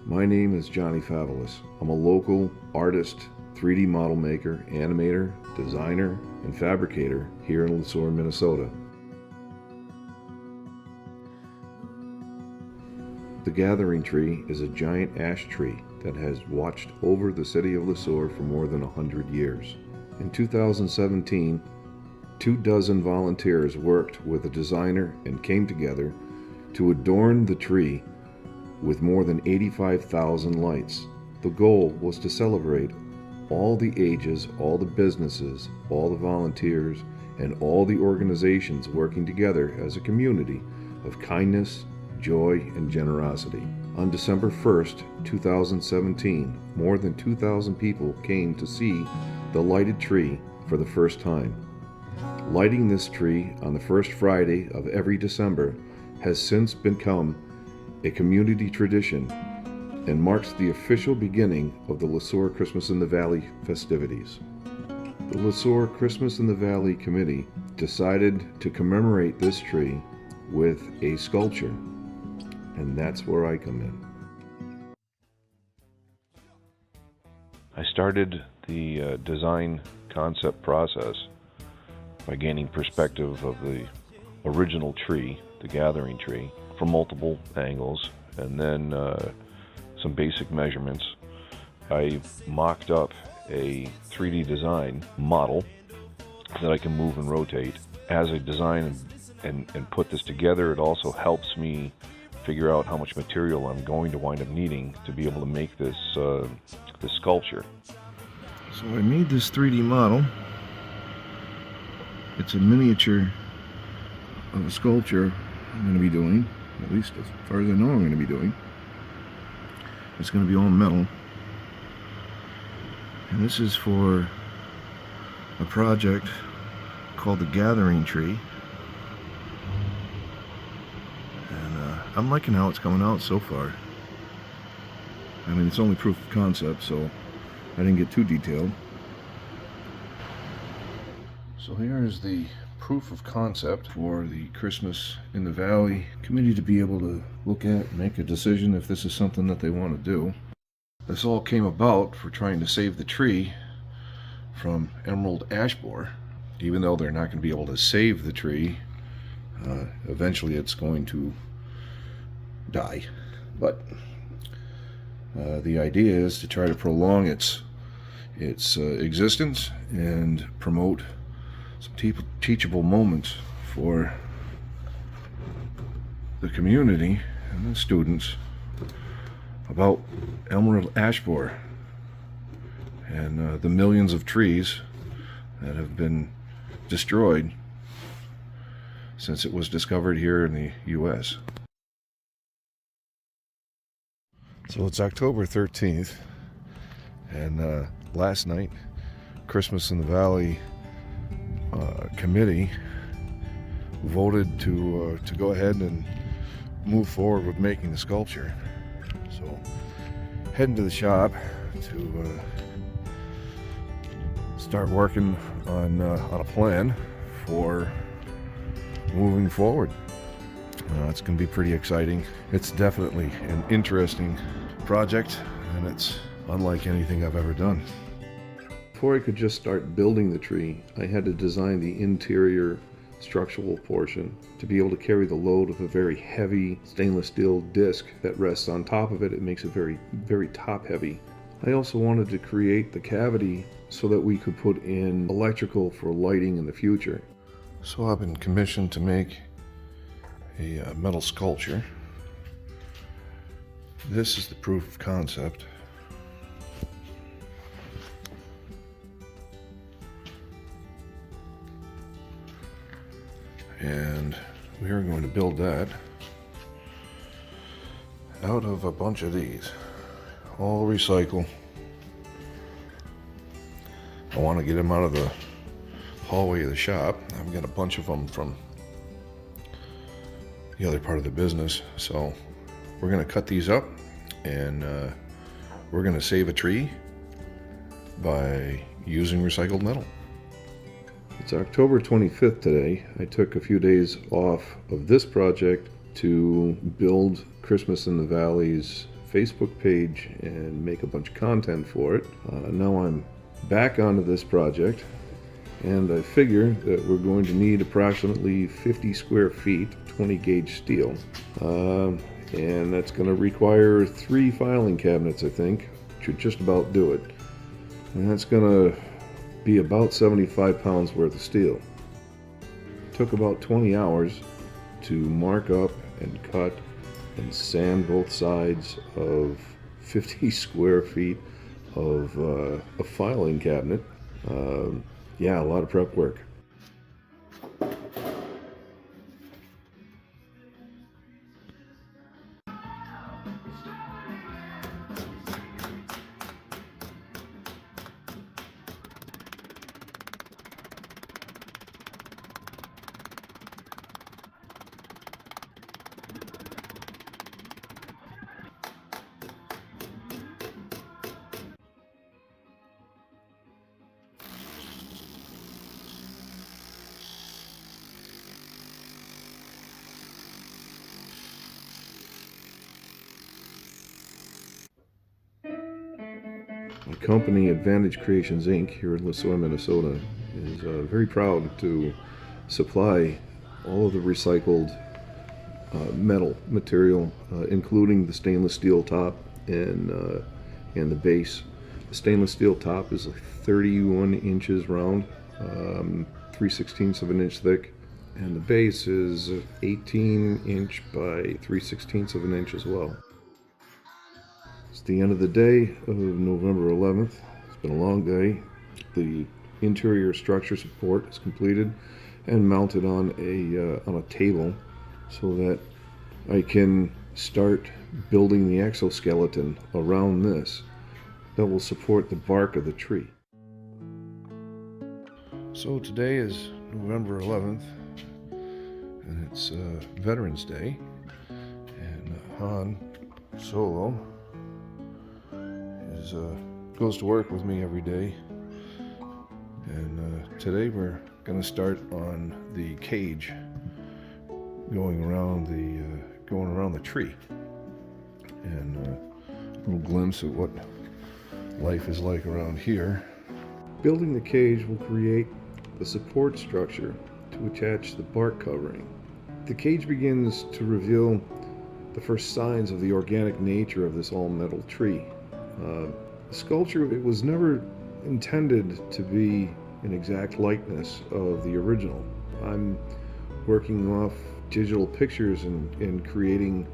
My name is Johnny Favolise. I'm a local artist, 3D model maker, animator, designer, and fabricator here in LeSueur, Minnesota. The gathering tree is a giant ash tree that has watched over the city of LeSueur for more than 100 years. In 2017, 24 volunteers worked with a designer and came together to adorn the tree with more than 85,000 lights. The goal was to celebrate all the ages, all the businesses, all the volunteers, and all the organizations working together as a community of kindness, joy, and generosity. On December 1st, 2017, more than 2,000 people came to see the lighted tree for the first time. Lighting this tree on the first Friday of every December has since become a community tradition and marks the official beginning of the LeSueur Christmas in the Valley festivities. The LeSueur Christmas in the Valley Committee decided to commemorate this tree with a sculpture, and that's where I come in. I started the design concept process by gaining perspective of the original tree, the gathering tree, from multiple angles, and then some basic measurements. I mocked up a 3D design model that I can move and rotate. As I design and put this together, it also helps me figure out how much material I'm going to wind up needing to be able to make this sculpture. So I made this 3D model. It's a miniature of a sculpture I'm going to be doing, at least as far as I know I'm going to be doing. It's going to be all metal. And this is for a project called the Gathering Tree. And I'm liking how it's coming out so far. I mean, it's only proof of concept, so I didn't get too detailed. So here is the proof of concept for the Christmas in the Valley committee to be able to look at and make a decision if this is something that they want to do. This all came about for trying to save the tree from emerald ash borer. Even though they're not going to be able to save the tree, eventually it's going to die. But the idea is to try to prolong its existence and promote some teachable moments for the community and the students about emerald ash borer and the millions of trees that have been destroyed since it was discovered here in the U.S. So it's October 13th, and last night, Christmas in the Valley committee voted to go ahead and move forward with making the sculpture. So heading to the shop to start working on a plan for moving forward. It's going to be pretty exciting. It's definitely an interesting project, and it's unlike anything I've ever done. Before I could just start building the tree, I had to design the interior structural portion to be able to carry the load of a very heavy stainless steel disc that rests on top of it. It makes it very, very top heavy. I also wanted to create the cavity so that we could put in electrical for lighting in the future. So I've been commissioned to make a metal sculpture. This is the proof of concept. And we are going to build that out of a bunch of these, all recycle. I want to get them out of the hallway of the shop. I've got a bunch of them from the other part of the business, so we're going to cut these up, and we're going to save a tree by using recycled metal. It's October 25th today. I took a few days off of this project to build Christmas in the Valley's Facebook page and make a bunch of content for it. Now I'm back onto this project, and I figure that we're going to need approximately 50 square feet, 20 gauge steel. And that's going to require 3 filing cabinets, I think. Should just about do it. And that's going to be about 75 pounds worth of steel. Took about 20 hours to mark up and cut and sand both sides of 50 square feet of a filing cabinet. Yeah, a lot of prep work. My company, aDDDvantage Creations Inc., here in Lesoy, Minnesota, is very proud to supply all of the recycled metal material, including the stainless steel top and the base. The stainless steel top is like 31 inches round, 3/16 of an inch thick, and the base is 18 inch by 3/16 of an inch as well. It's the end of the day of November 11th. It's been a long day. The interior structure support is completed and mounted on a table so that I can start building the exoskeleton around this that will support the bark of the tree. So today is November 11th, and it's Veterans Day, and Han Solo goes to work with me every day, and today we're going to start on the cage going around the tree, and a little glimpse at what life is like around here. Building the cage will create the support structure to attach the bark covering. The cage begins to reveal the first signs of the organic nature of this all-metal tree. The sculpture, it was never intended to be an exact likeness of the original. I'm working off digital pictures and creating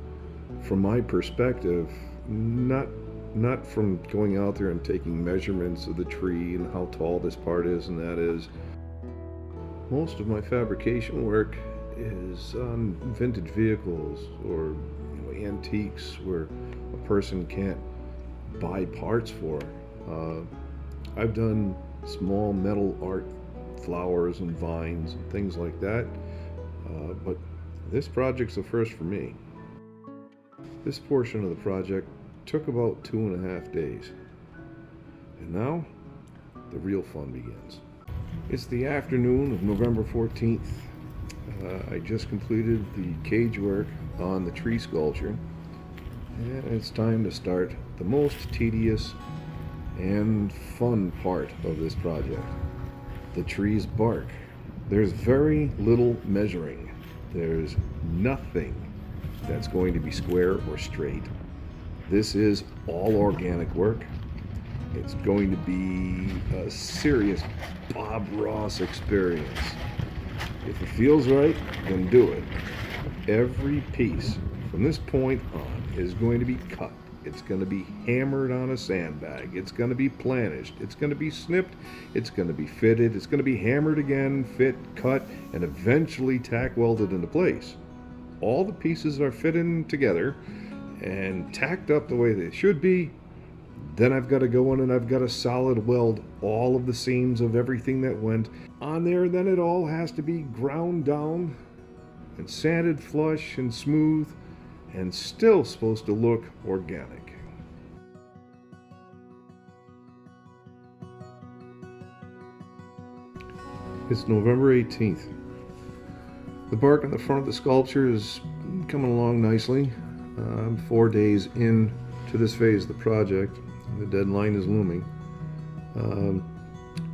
from my perspective, not from going out there and taking measurements of the tree and how tall this part is and that is. Most of my fabrication work is on vintage vehicles or antiques where a person can't buy parts for. I've done small metal art, flowers and vines and things like that, but this project's the first for me. This portion of the project took about 2.5 days, and now the real fun begins. It's the afternoon of November 14th. I just completed the cage work on the tree sculpture, and it's time to start the most tedious and fun part of this project, the tree's bark. There's very little measuring. There's nothing that's going to be square or straight. This is all organic work. It's going to be a serious Bob Ross experience. If it feels right, then do it. Every piece from this point on is going to be cut. It's going to be hammered on a sandbag. It's going to be planished. It's going to be snipped. It's going to be fitted. It's going to be hammered again, fit, cut, and eventually tack welded into place. All the pieces are fitted together and tacked up the way they should be. Then I've got to go in and I've got to solid weld all of the seams of everything that went on there. Then it all has to be ground down and sanded flush and smooth and still supposed to look organic. It's November 18th. The bark on the front of the sculpture is coming along nicely. I'm 4 days in to this phase of the project. The deadline is looming.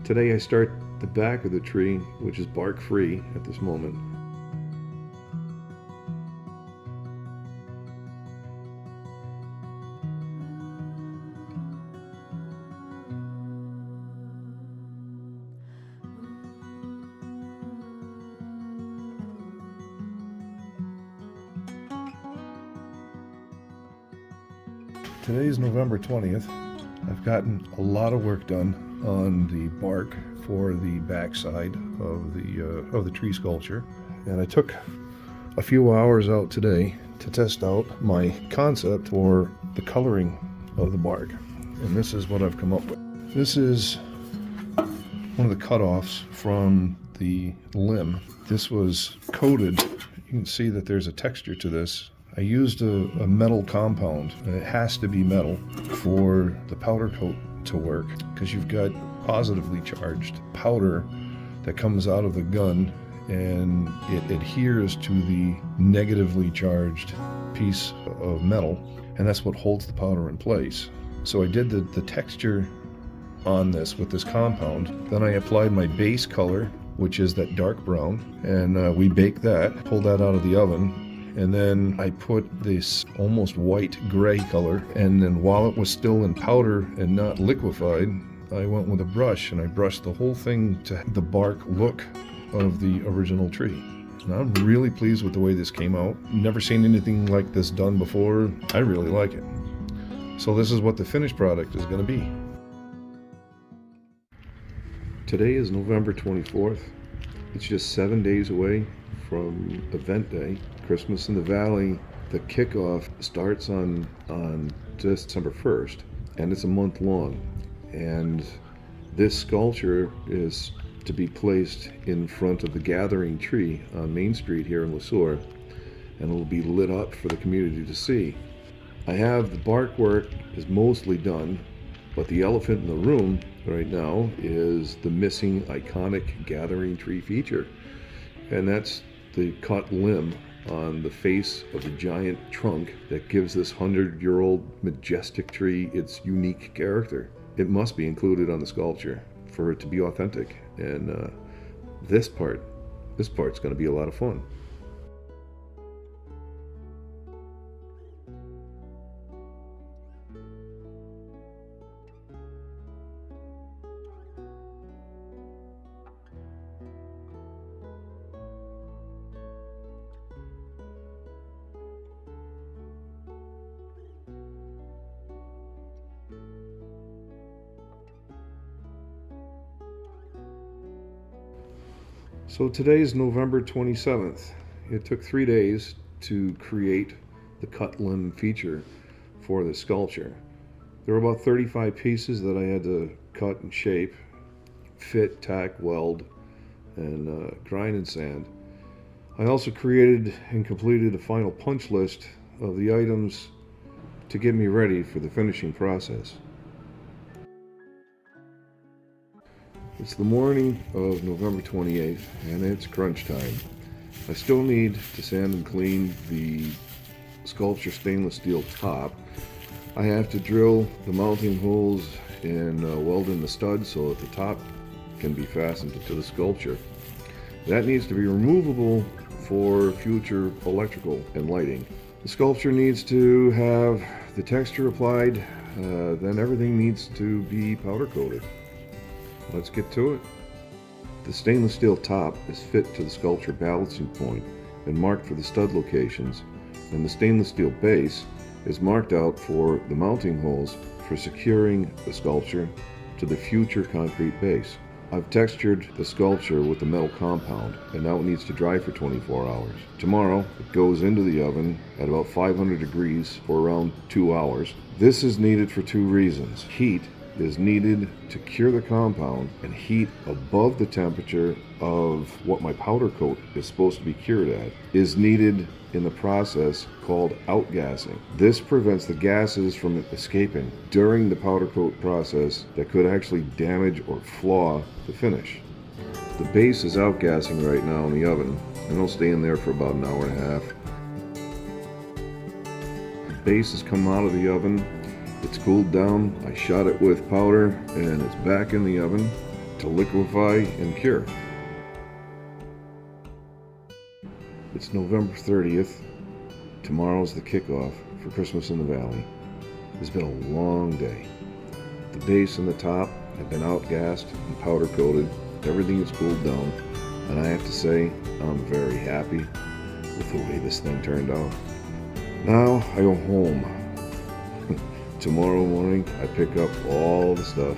Today I start the back of the tree, which is bark free at this moment. Today is November 20th. I've gotten a lot of work done on the bark for the backside of the tree sculpture, and I took a few hours out today to test out my concept for the coloring of the bark, and this is what I've come up with. This is one of the cutoffs from the limb. This was coated. You can see that there's a texture to this. I used a metal compound. It has to be metal for the powder coat to work, because you've got positively charged powder that comes out of the gun, and it adheres to the negatively charged piece of metal, and that's what holds the powder in place. So I did the texture on this with this compound. Then I applied my base color, which is that dark brown, and we baked that, pulled that out of the oven. And then I put this almost white gray color, and then while it was still in powder and not liquefied, I went with a brush and I brushed the whole thing to the bark look of the original tree. And I'm really pleased with the way this came out. Never seen anything like this done before. I really like it. So this is what the finished product is going to be. Today is November 24th. It's just 7 days away from event day, Christmas in the Valley. The kickoff starts on December 1st, and it's a month long. And this sculpture is to be placed in front of the gathering tree on Main Street here in Lesueur, and it will be lit up for the community to see. I have the bark work is mostly done, but the elephant in the room right now is the missing iconic gathering tree feature, and that's the cut limb on the face of the giant trunk that gives this 100-year-old majestic tree its unique character. It must be included on the sculpture for it to be authentic, and this part's going to be a lot of fun. So today's November 27th. It took 3 days to create the cut limb feature for the sculpture. There were about 35 pieces that I had to cut and shape, fit, tack, weld, and grind and sand. I also created and completed a final punch list of the items to get me ready for the finishing process. It's the morning of November 28th, and it's crunch time. I still need to sand and clean the sculpture stainless steel top. I have to drill the mounting holes and weld in the studs so that the top can be fastened to the sculpture. That needs to be removable for future electrical and lighting. The sculpture needs to have the texture applied, then everything needs to be powder coated. Let's get to it. The stainless steel top is fit to the sculpture balancing point and marked for the stud locations, and the stainless steel base is marked out for the mounting holes for securing the sculpture to the future concrete base. I've textured the sculpture with the metal compound, and now it needs to dry for 24 hours. Tomorrow, it goes into the oven at about 500 degrees for around 2 hours. This is needed for 2 reasons. Heat is needed to cure the compound, and heat above the temperature of what my powder coat is supposed to be cured at is needed in the process called outgassing. This prevents the gases from escaping during the powder coat process that could actually damage or flaw the finish. The base is outgassing right now in the oven, and it'll stay in there for about an hour and a half. base has come out of the oven. It's cooled down. I shot it with powder and it's back in the oven to liquefy and cure. It's November 30th. Tomorrow's the kickoff for Christmas in the Valley. It's been a long day. The base and the top have been outgassed and powder coated. Everything is cooled down, and I have to say I'm very happy with the way this thing turned out. Now I go home. Tomorrow morning I pick up all the stuff,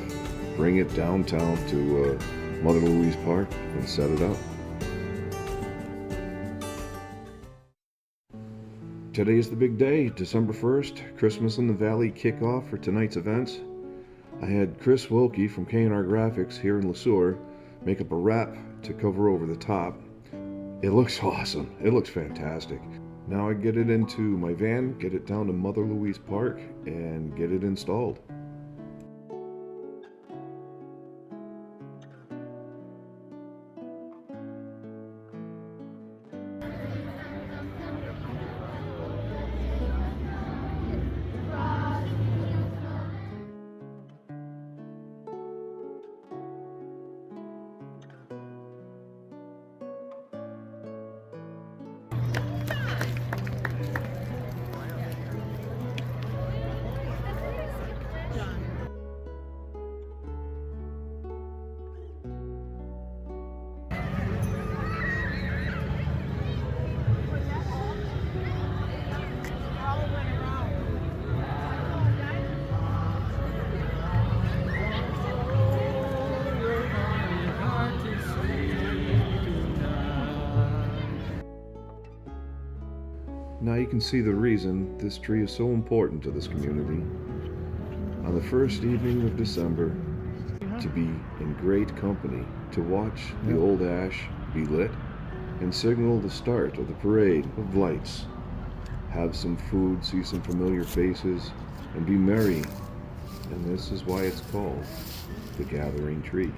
bring it downtown to Mother Louise Park and set it up. Today is the big day, December 1st, Christmas in the Valley kickoff for tonight's events. I had Chris Wilkie from K&R Graphics here in LeSueur make up a wrap to cover over the top. It looks awesome. It looks fantastic. Now I get it into my van, get it down to Mother Louise Park, and get it installed. Now you can see the reason this tree is so important to this community. On the first evening of December, to be in great company, to watch the old ash be lit and signal the start of the parade of lights. Have some food, see some familiar faces, and be merry. And this is why it's called the Gathering Tree.